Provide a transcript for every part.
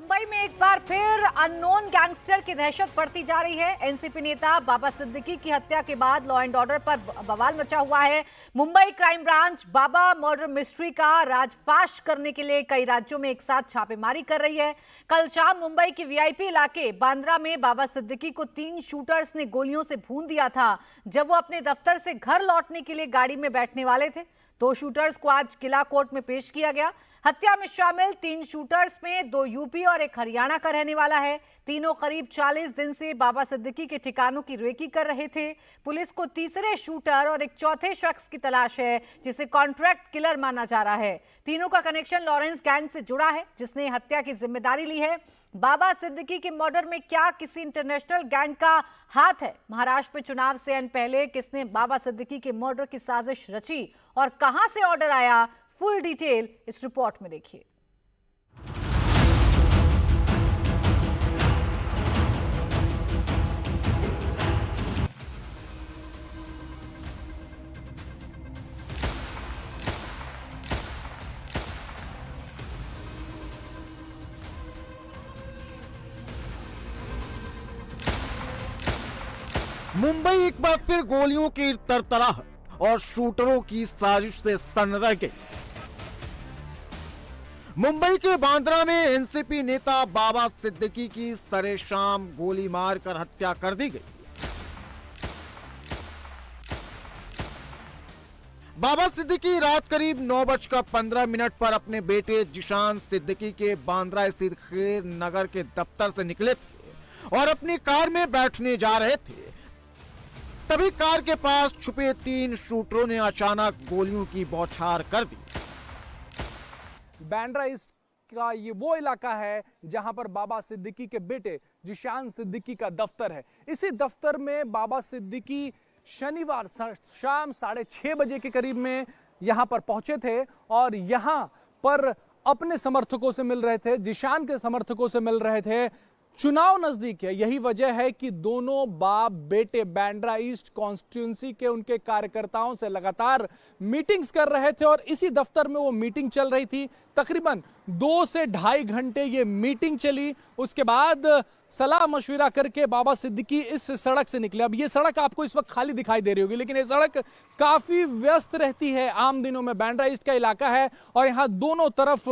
मुंबई में एक बार फिर अननोन गैंगस्टर की दहशत बढ़ती जा रही है। एनसीपी नेता बाबा सिद्दीकी की हत्या के बाद लॉ एंड ऑर्डर पर बवाल मचा हुआ है। मुंबई क्राइम ब्रांच बाबा मर्डर मिस्ट्री का राजफाश करने के लिए कई राज्यों में एक साथ छापेमारी कर रही है। कल शाम मुंबई के वीआईपी इलाके बांद्रा में बाबा सिद्दीकी को 3 शूटर्स ने गोलियों से भून दिया था जब वो अपने दफ्तर से घर लौटने के लिए गाड़ी में बैठने वाले थे। 2 शूटर्स को आज किला कोर्ट में पेश किया गया। हत्या में शामिल 3 शूटर्स में 2 यूपी और 1 हरियाणा का रहने वाला है। तीनों करीब 40 दिन से बाबा सिद्दीकी के ठिकानों की रेकी कर रहे थे। पुलिस को तीसरे शूटर और एक चौथे शख्स की तलाश है जिसे कॉन्ट्रैक्ट किलर माना जा रहा है। तीनों का कनेक्शन लॉरेंस गैंग से जुड़ा है जिसने हत्या की जिम्मेदारी ली है। बाबा सिद्दीकी के मर्डर में क्या किसी इंटरनेशनल गैंग का हाथ है? महाराष्ट्र में चुनाव से अन पहले किसने बाबा सिद्दीकी के मर्डर की साजिश रची और कहां से ऑर्डर आया? फुल डिटेल इस रिपोर्ट में देखिए। मुंबई एक बार फिर गोलियों की तरतराहट और शूटरों की साजिश से सन्न रह गई। मुंबई के बांद्रा में एनसीपी नेता बाबा सिद्दीकी की सरेशाम गोली मारकर हत्या कर दी गई। बाबा सिद्दीकी रात करीब 9:15 पर अपने बेटे जिशान सिद्दीकी के बांद्रा स्थित खैर नगर के दफ्तर से निकले थे और अपनी कार में बैठने जा रहे थे। तभी कार के पास छुपे 3 शूटरों ने अचानक गोलियों की बौछार कर दी। बांद्रा ईस्ट का ये वो इलाका है जहां पर बाबा सिद्दीकी के बेटे जिशान सिद्दीकी का दफ्तर है। इसी दफ्तर में बाबा सिद्दीकी शनिवार शाम 6:30 बजे के करीब में यहां पर पहुंचे थे और यहां पर अपने समर्थकों से मिल रहे थे, जिशान के समर्थकों से मिल रहे थे। चुनाव नजदीक है, यही वजह है कि दोनों बाप बेटे बांद्रा ईस्ट कॉन्स्टिट्यूंसी के उनके कार्यकर्ताओं से लगातार मीटिंग्स कर रहे थे और इसी दफ्तर में वो मीटिंग चल रही थी। तकरीबन 2 से ढाई घंटे ये मीटिंग चली। उसके बाद सलाह मशविरा करके बाबा सिद्दीकी इस सड़क से निकले। अब ये सड़क आपको इस वक्त खाली दिखाई दे रही होगी, लेकिन ये सड़क काफी व्यस्त रहती है आम दिनों में। बांद्रा ईस्ट का इलाका है और यहाँ दोनों तरफ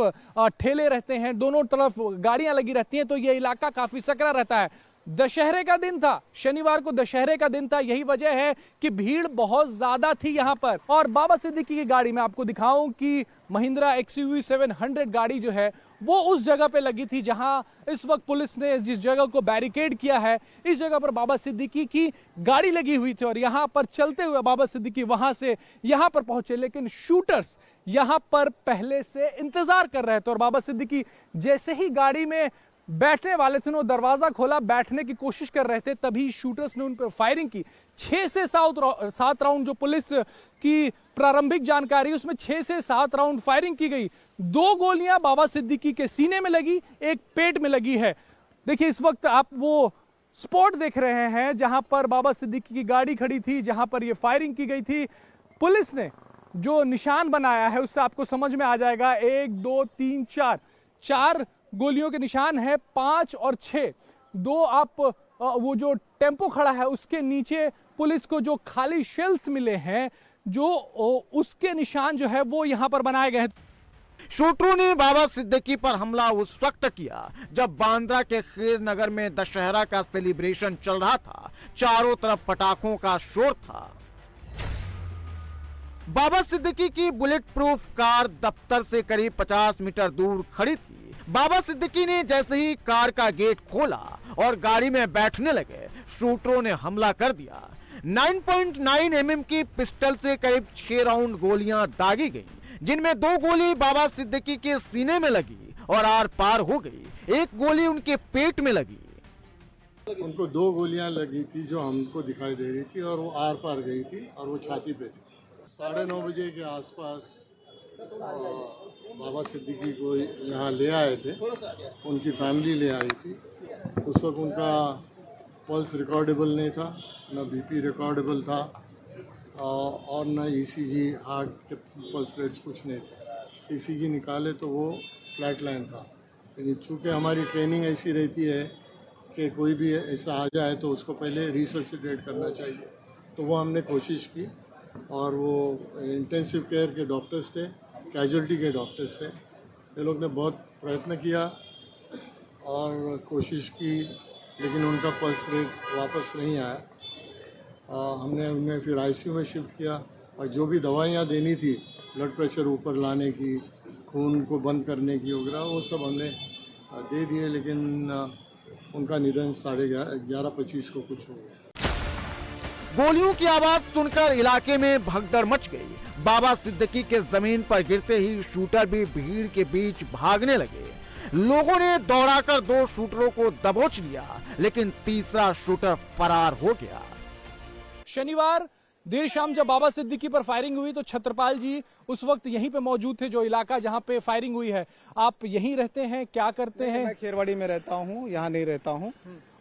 ठेले रहते हैं, दोनों तरफ गाड़ियां लगी रहती हैं, तो ये इलाका काफी सकरा रहता है। दशहरे का दिन था, शनिवार को दशहरे का दिन था, यही वजह है कि भीड़ बहुत ज्यादा थी यहां पर। और बाबा सिद्दीकी की गाड़ी में आपको दिखाऊं कि महिंद्रा XUV 700 गाड़ी जो है वो उस जगह पे लगी थी जहां इस वक्त पुलिस ने जिस जगह को बैरिकेड किया है, इस जगह पर बाबा सिद्दीकी की गाड़ी लगी हुई थी और यहां पर चलते हुए बाबा सिद्दीकी वहां से यहां पर पहुंचे। लेकिन शूटर्स यहां पर पहले से इंतजार कर रहे थे और बाबा सिद्दीकी जैसे ही गाड़ी में बैठने वाले थे, वो दरवाजा खोला, बैठने की कोशिश कर रहे थे, तभी शूटर्स ने उन पर फायरिंग की। 6 से 7 राउंड जो पुलिस की प्रारंभिक जानकारी, उसमें 6 से 7 राउंड फायरिंग की गई। 2 गोलियां बाबा सिद्दीकी के सीने में लगी, एक पेट में लगी है। देखिए इस वक्त आप वो स्पॉट देख रहे हैं जहां पर बाबा सिद्दीकी की गाड़ी खड़ी थी, जहां पर ये फायरिंग की गई थी। पुलिस ने जो निशान बनाया है उससे आपको समझ में आ जाएगा। 1 2 3 4 गोलियों के निशान है, 5 और 6। 2 आप वो जो टेम्पो खड़ा है उसके नीचे पुलिस को जो खाली शेल्स मिले हैं, जो उसके निशान जो है वो यहां पर बनाए गए हैं। शूटरों ने बाबा सिद्दीकी पर हमला उस वक्त किया जब बांद्रा के खैर नगर में दशहरा का सेलिब्रेशन चल रहा था। चारों तरफ पटाखों का शोर था। बाबा सिद्दीकी की बुलेट प्रूफ कार दफ्तर से करीब 50 मीटर दूर खड़ी थी। बाबा सिद्दीकी ने जैसे ही कार का गेट खोला और गाड़ी में बैठने लगे, शूटरों ने हमला कर दिया। 9.9 mm की पिस्टल से करीब 6 राउंड गोलियां दागी गई, जिनमें 2 गोली बाबा सिद्दीकी के सीने में लगी और आर पार हो गई। 1 गोली उनके पेट में लगी। उनको 2 गोलियां लगी थी जो हमको दिखाई दे रही थी और वो आर पार गई थी और वो छाती पे थी। 9:30 बजे के आसपास बाबा सिद्दीकी को यहाँ ले आए थे, उनकी फैमिली ले आई थी। उस वक्त उनका पल्स रिकॉर्डेबल नहीं था, न BP रिकॉर्डेबल था और न ECG हार्ट के पल्स रेट्स कुछ नहीं थे। ECG निकाले तो वो फ्लैट लाइन था। लेकिन चूँकि हमारी ट्रेनिंग ऐसी रहती है कि कोई भी ऐसा आ जाए तो उसको पहले रिससिटेट करना चाहिए, तो वो हमने कोशिश की और वो इंटेंसिव केयर के डॉक्टर्स थे, कैजुअल्टी के डॉक्टर्स थे, ये लोग ने बहुत प्रयत्न किया और कोशिश की, लेकिन उनका पल्स रेट वापस नहीं आया। हमने उन्हें फिर आईसीयू में शिफ्ट किया और जो भी दवाइयाँ देनी थी, ब्लड प्रेशर ऊपर लाने की, खून को बंद करने की वगैरह, वो सब हमने दे दिए, लेकिन उनका निधन 11:25 को कुछ हो गया। गोलियों की आवाज सुनकर इलाके में भगदड़ मच गई। बाबा सिद्दीकी के जमीन पर गिरते ही शूटर भी भीड़ के बीच भागने लगे। लोगों ने दौड़ाकर 2 शूटरों को दबोच लिया, लेकिन तीसरा शूटर फरार हो गया। शनिवार देर शाम जब बाबा सिद्दीकी पर फायरिंग हुई तो छत्रपाल जी उस वक्त यहीं पे मौजूद थे, जो इलाका जहां पे फायरिंग हुई है। आप यहीं रहते हैं, क्या करते हैं? मैं खेरवाड़ी में रहता हूं, यहां नहीं रहता हूं।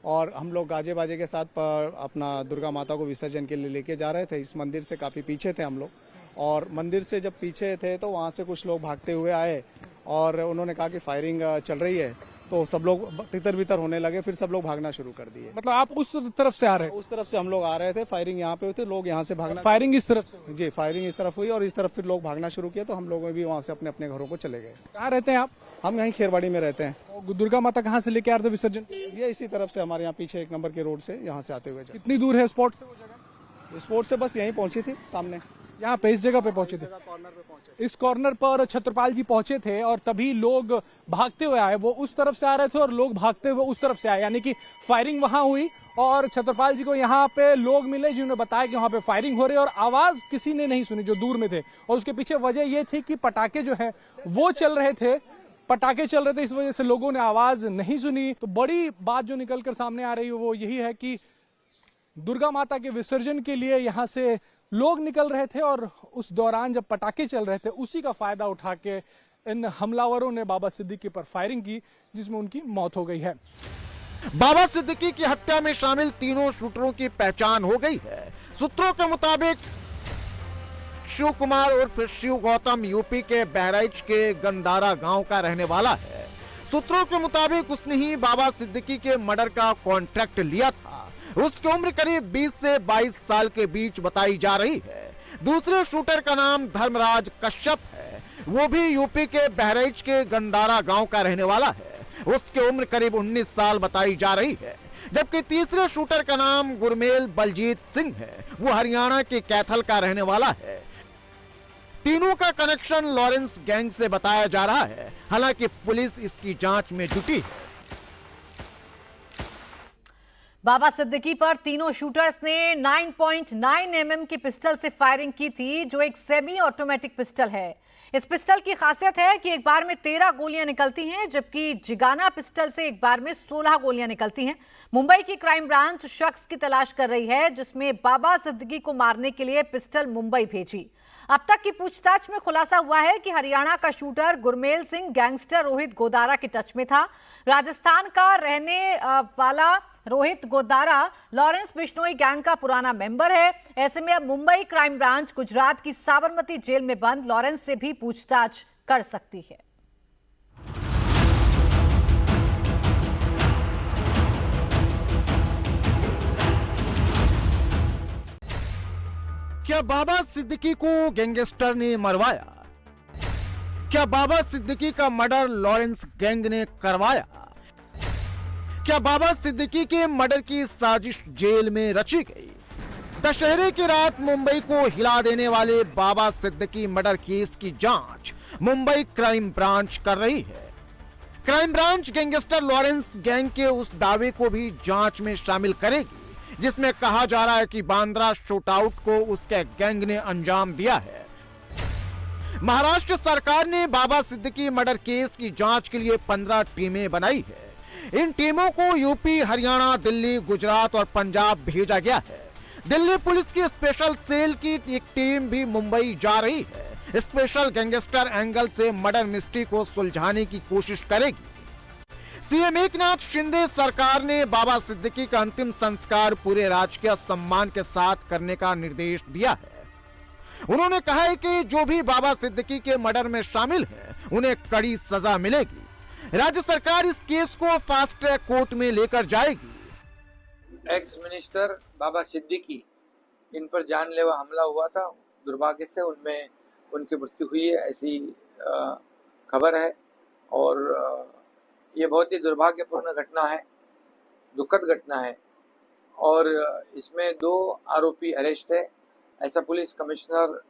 और हम लोग गाजे बाजे के साथ अपना दुर्गा माता को विसर्जन के लिए लेके जा रहे थे। इस मंदिर से काफी पीछे थे हम लोग, और मंदिर से जब पीछे थे तो वहां से कुछ लोग भागते हुए आए और उन्होंने कहा कि फायरिंग चल रही है, तो सब लोग तितर बितर होने लगे। फिर सब लोग भागना शुरू कर दिए। मतलब आप उस तरफ से आ रहे हैं? उस तरफ से हम लोग आ रहे थे, फायरिंग यहाँ पे हुई थी, लोग यहाँ से भागना, फायरिंग इस तरफ से? जी, फायरिंग इस तरफ हुई और इस तरफ फिर लोग भागना शुरू किया, तो हम लोग भी वहाँ से अपने अपने घरों को चले गए। कहाँ रहते हैं आप? हम यहीं खेरवाड़ी में रहते हैं। और दुर्गा माता कहाँ से लेके आ रहे थे विसर्जन? ये इसी तरफ से, हमारे यहाँ पीछे 1 नंबर के रोड से, यहाँ से आते हुए कितनी दूर है स्पॉट से वो जगह? स्पोर्ट से बस यहीं पहुंची थी, सामने यहाँ पे इस जगह पे पहुंचे थे? इस कॉर्नर पर छत्रपाल जी पहुंचे थे और तभी लोग भागते हुए आए। वो उस तरफ से आ रहे थे और लोग भागते हुए उस तरफ से आए, यानी कि फायरिंग वहां हुई और छत्रपाल जी को यहाँ पे लोग मिले जिन्होंने बताया कि वहां पे फायरिंग हो रही है, और आवाज किसी ने नहीं सुनी जो दूर में थे। और उसके पीछे वजह ये थी कि पटाखे जो है वो चल रहे थे, पटाखे चल रहे थे, इस वजह से लोगों ने आवाज नहीं सुनी। तो बड़ी बात जो निकलकर सामने आ रही है वो यही है कि दुर्गा माता के विसर्जन के लिए यहाँ से लोग निकल रहे थे और उस दौरान जब पटाखे चल रहे थे उसी का फायदा उठा के इन हमलावरों ने बाबा सिद्दीकी पर फायरिंग की, जिसमें उनकी मौत हो गई है। बाबा सिद्दीकी की हत्या में शामिल तीनों शूटरों की पहचान हो गई है। सूत्रों के मुताबिक शिव कुमार उर्फ शिव गौतम यूपी के बहराइच के गंदारा गांव का रहने वाला है। सूत्रों के मुताबिक उसने ही बाबा सिद्दीकी के मर्डर का कॉन्ट्रैक्ट लिया था। उसकी उम्र करीब 20 से 22 साल के बीच बताई जा रही है। दूसरे शूटर का नाम धर्मराज कश्यप है, वो भी यूपी के बहराइच के गंदारा गांव का रहने वाला है। उसकी उम्र करीब 19 साल बताई जा रही है। जबकि तीसरे शूटर का नाम गुरमेल बलजीत सिंह है, वो हरियाणा के कैथल का रहने वाला है। तीनों का कनेक्शन लॉरेंस गैंग से बताया जा रहा है। हालांकि पुलिस इसकी जांच में जुटी है। बाबा सिद्दीकी पर तीनों शूटर्स ने 9.9 mm की पिस्टल से फायरिंग की थी, जो एक सेमी ऑटोमेटिक पिस्टल है। इस पिस्टल की खासियत है कि एक बार में 13 गोलियां निकलती हैं, जबकि जिगाना पिस्टल से एक बार में 16 गोलियां निकलती हैं। मुंबई की क्राइम ब्रांच शख्स की तलाश कर रही है जिसमें बाबा सिद्दीकी को मारने के लिए पिस्टल मुंबई भेजी। अब तक की पूछताछ में खुलासा हुआ है कि हरियाणा का शूटर गुरमेल सिंह गैंगस्टर रोहित गोदारा के टच में था। राजस्थान का रहने वाला रोहित गोदारा लॉरेंस बिश्नोई गैंग का पुराना मेंबर है। ऐसे में अब मुंबई क्राइम ब्रांच गुजरात की साबरमती जेल में बंद लॉरेंस से भी पूछताछ कर सकती है। क्या बाबा सिद्दीकी को गैंगस्टर ने मरवाया? क्या बाबा सिद्दीकी का मर्डर लॉरेंस गैंग ने करवाया? क्या बाबा सिद्दीकी के मर्डर की साजिश जेल में रची गई? दशहरे की रात मुंबई को हिला देने वाले बाबा सिद्दीकी मर्डर केस की जांच मुंबई क्राइम ब्रांच कर रही है। Crime branch gangster Lawrence gang के उस दावे को भी जांच में शामिल करेगी जिसमें कहा जा रहा है कि बांद्रा शूटआउट को उसके गैंग ने अंजाम दिया है। महाराष्ट्र सरकार ने बाबा सिद्दीकी मर्डर केस की जांच के लिए 15 टीमें बनाई है। इन टीमों को यूपी, हरियाणा, दिल्ली, गुजरात और पंजाब भेजा गया है। दिल्ली पुलिस की स्पेशल सेल की एक टीम भी मुंबई जा रही है। स्पेशल गैंगस्टर एंगल से मर्डर मिस्ट्री को सुलझाने की कोशिश करेगी। सीएम एकनाथ शिंदे सरकार ने बाबा सिद्दीकी का अंतिम संस्कार पूरे राजकीय सम्मान के साथ करने का निर्देश दिया है। उन्होंने कहा है कि जो भी बाबा सिद्दीकी के मर्डर में शामिल हैं, उन्हें कड़ी सजा मिलेगी। राज्य सरकार इस केस को फास्ट ट्रैक कोर्ट में लेकर जाएगी। एक्स मिनिस्टर बाबा सिद्दीकी, इन पर जानलेवा हमला हुआ था, दुर्भाग्य से उनमें उनकी मृत्यु हुई है, ऐसी खबर है। और ये बहुत ही दुर्भाग्यपूर्ण घटना है, दुखद घटना है। और इसमें 2 आरोपी अरेस्ट है, ऐसा पुलिस कमिश्नर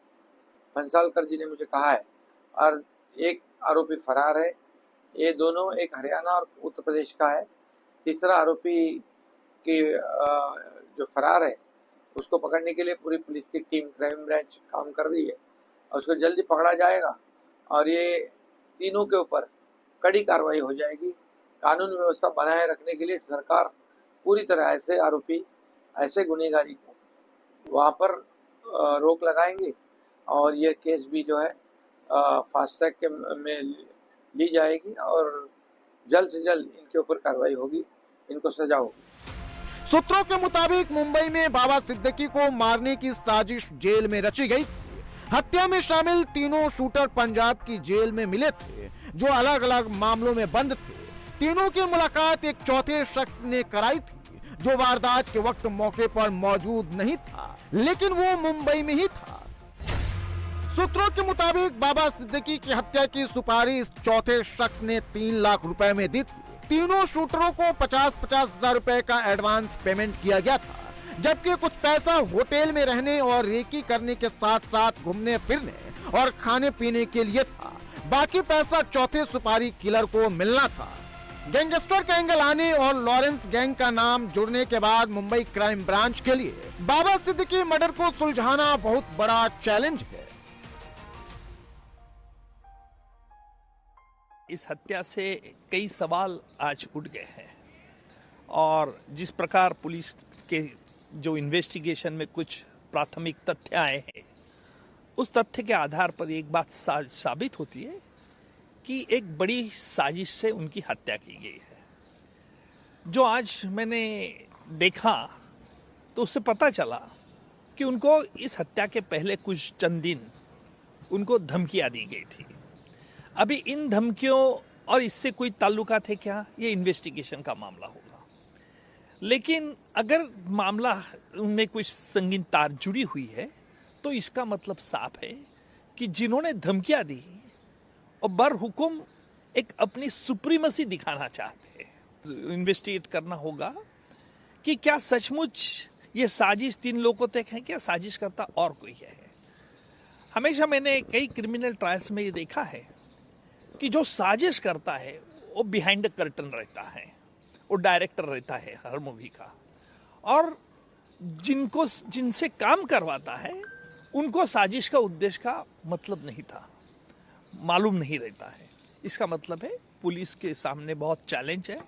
भंसालकर जी ने मुझे कहा है, और एक आरोपी फरार है। ये दोनों, एक हरियाणा और उत्तर प्रदेश का है। तीसरा आरोपी की जो फरार है उसको पकड़ने के लिए पूरी पुलिस की टीम, क्राइम ब्रांच काम कर रही है और उसको जल्दी पकड़ा जाएगा। और ये तीनों के ऊपर कड़ी कार्रवाई हो जाएगी। कानून व्यवस्था बनाए रखने के लिए सरकार पूरी तरह ऐसे आरोपी, ऐसे गुनहगारी को वहाँ पर रोक लगाएंगे और ये केस भी जो है फास्ट ट्रैक में ली जाएगी और जल्द से जल्द इनके ऊपर कार्रवाई होगी, इनको सजा होगी। सूत्रों के मुताबिक मुंबई में बाबा सिद्दीकी को मारने की साजिश जेल में रची गई थी। हत्या में शामिल तीनों शूटर पंजाब की जेल में मिले थे, जो अलग अलग मामलों में बंद थे। तीनों की मुलाकात एक चौथे शख्स ने कराई थी, जो वारदात के वक्त मौके पर मौजूद नहीं था, लेकिन वो मुंबई में ही था। सूत्रों के मुताबिक बाबा सिद्दीकी की हत्या की सुपारी इस चौथे शख्स ने 3 लाख रुपए में दी थी। तीनों शूटरों को 50-50 हजार रुपए का एडवांस पेमेंट किया गया था, जबकि कुछ पैसा होटल में रहने और रेकी करने के साथ साथ घूमने फिरने और खाने पीने के लिए था। बाकी पैसा चौथे सुपारी किलर को मिलना था। गैंगस्टर का एंगल आने और लॉरेंस गैंग का नाम जुड़ने के बाद मुंबई क्राइम ब्रांच के लिए बाबा सिद्दीकी मर्डर को सुलझाना बहुत बड़ा चैलेंज है। इस हत्या से कई सवाल आज उठ गए हैं और जिस प्रकार पुलिस के जो इन्वेस्टिगेशन में कुछ प्राथमिक तथ्य आए हैं, उस तथ्य के आधार पर एक बात साबित होती है कि एक बड़ी साजिश से उनकी हत्या की गई है। जो आज मैंने देखा तो उससे पता चला कि उनको इस हत्या के पहले कुछ चंद दिन उनको धमकियां दी गई थी। अभी इन धमकियों और इससे कोई ताल्लुकात है क्या, ये इन्वेस्टिगेशन का मामला होगा। लेकिन अगर मामला उनमें कुछ संगीन तार जुड़ी हुई है तो इसका मतलब साफ है कि जिन्होंने धमकियां दी और बरहुकुम एक अपनी सुप्रीमेसी दिखाना चाहते हैं। इन्वेस्टिगेट करना होगा कि क्या सचमुच ये साजिश 3 लोगों तक है, क्या साजिश करता और कोई है। हमेशा मैंने कई क्रिमिनल ट्रायल्स में ये देखा है कि जो साजिश करता है वो बिहाइंड द कर्टन रहता है, वो डायरेक्टर रहता है हर मूवी का, और जिनसे काम करवाता है उनको साजिश का उद्देश्य का मतलब नहीं था, मालूम नहीं रहता है। इसका मतलब है पुलिस के सामने बहुत चैलेंज है।